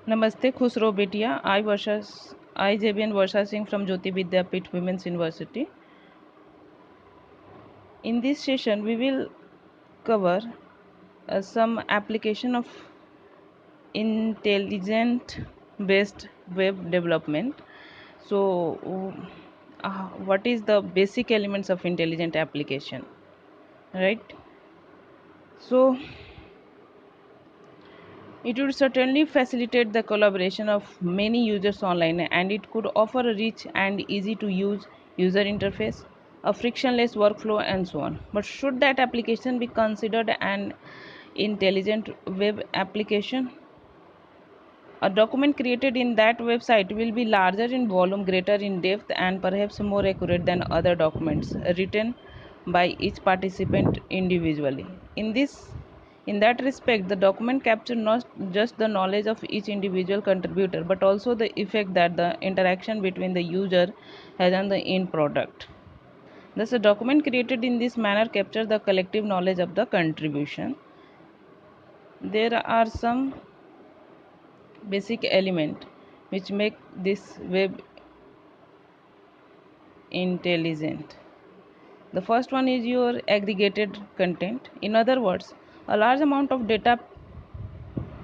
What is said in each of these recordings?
Namaste, Khusro Betia. I JBN Varsha Singh from Jyoti Vidyapeeth Women's University. In this session, we will cover some application of intelligent based web development. So, what is the basic elements of intelligent application, right? So, it would certainly facilitate the collaboration of many users online, and it could offer a rich and easy to use user interface, a frictionless workflow, and so on. But should that application be considered an intelligent web application? A document created in that website will be larger in volume, greater in depth, and perhaps more accurate than other documents written by each participant individually. In that respect, the document captures not just the knowledge of each individual contributor, but also the effect that the interaction between the user has on the end product. Thus, a document created in this manner captures the collective knowledge of the contribution. There are some basic elements which make this web intelligent. The first one is your aggregated content. In other words, a large amount of data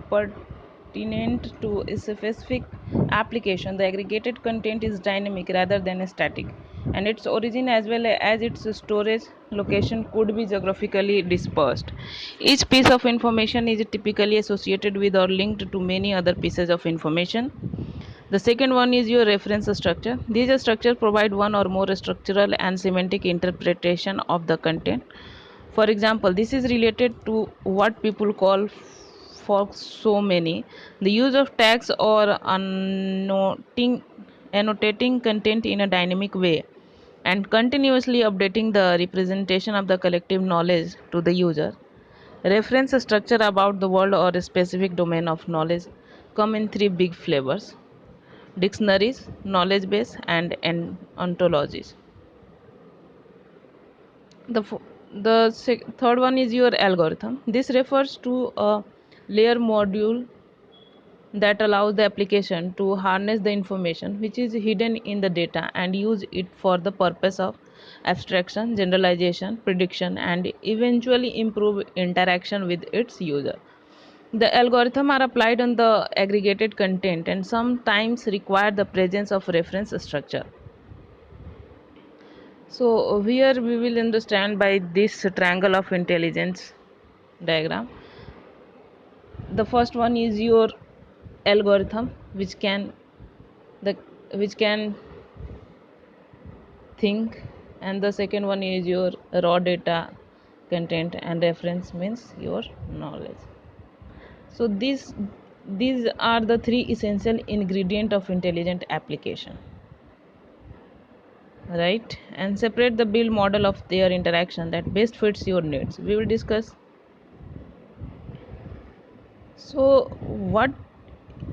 pertinent to a specific application. The aggregated content is dynamic rather than static, and its origin as well as its storage location could be geographically dispersed. Each piece of information is typically associated with or linked to many other pieces of information. The second one is your reference structure. These structures provide one or more structural and semantic interpretation of the content. For example, this is related to what people call for so many, the use of tags or annotating content in a dynamic way, and continuously updating the representation of the collective knowledge to the user. Reference structure about the world or a specific domain of knowledge come in three big flavors: dictionaries, knowledge base, and ontologies. Third one is your algorithm. This refers to a layer module that allows the application to harness the information which is hidden in the data and use it for the purpose of abstraction, generalization, prediction, and eventually improve interaction with its user. The algorithm are applied on the aggregated content and sometimes require the presence of reference structure. So here we will understand by this triangle of intelligence diagram. The first one is your algorithm the which can think, and the second one is your raw data content, and reference means your knowledge. So these are the three essential ingredient of intelligent application, right? And separate the build model of their interaction that best fits your needs. We will discuss. So what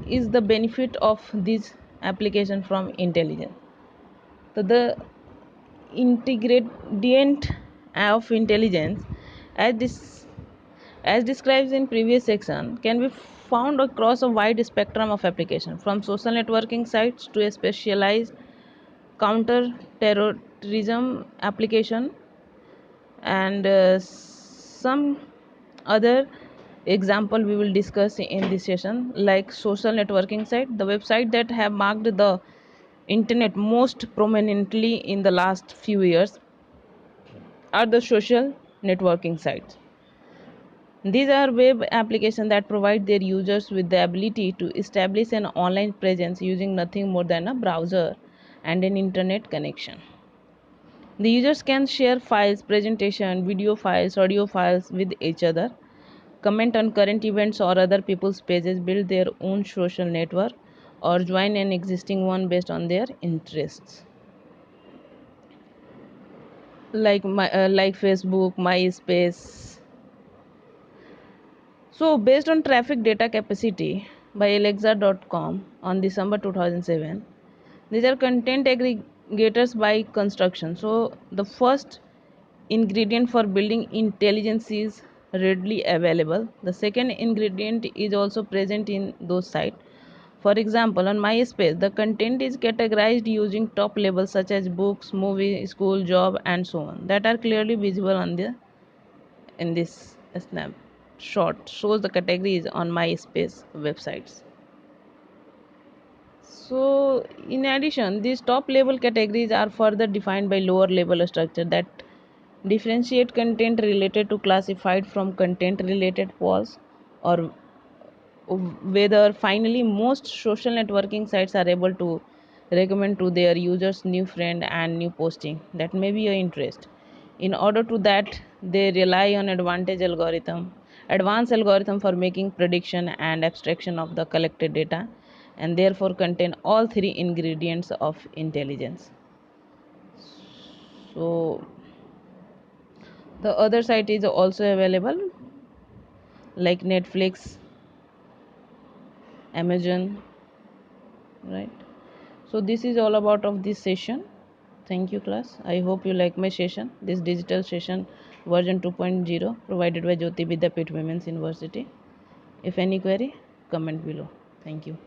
is the benefit of this application from intelligence? So the ingredient of intelligence, as this as described in previous section, can be found across a wide spectrum of application, from social networking sites to a specialized counter-terrorism application, and some other example we will discuss in this session, like social networking site, the website that have marked the internet most prominently in the last few years are the social networking sites. These are web applications that provide their users with the ability to establish an online presence using nothing more than a browser and an internet connection. The users can share files, presentation, video files, audio files with each other, comment on current events or other people's pages, build their own social network, or join an existing one based on their interests. Like Facebook, MySpace. So, based on traffic data capacity by Alexa.com on December 2007, these are content aggregators by construction. So, the first ingredient for building intelligence is readily available. The second ingredient is also present in those sites. For example, on MySpace, the content is categorized using top labels such as books, movie, school, job, and so on that are clearly visible on the in this snapshot shows the categories on MySpace websites. So, in addition, these top level categories are further defined by lower level structure that differentiate content related to classified from content related pause or whether finally most social networking sites are able to recommend to their users new friend and new posting that may be your interest. In order to that, they rely on advanced algorithm for making prediction and abstraction of the collected data, and therefore contain all three ingredients of intelligence. So the other site is also available like Netflix, Amazon, right? So this is all about of this session. Thank you class. I hope you like my session. This digital session version 2.0 provided by Jyoti Vidyapeeth Women's University. If any query, comment below. Thank you.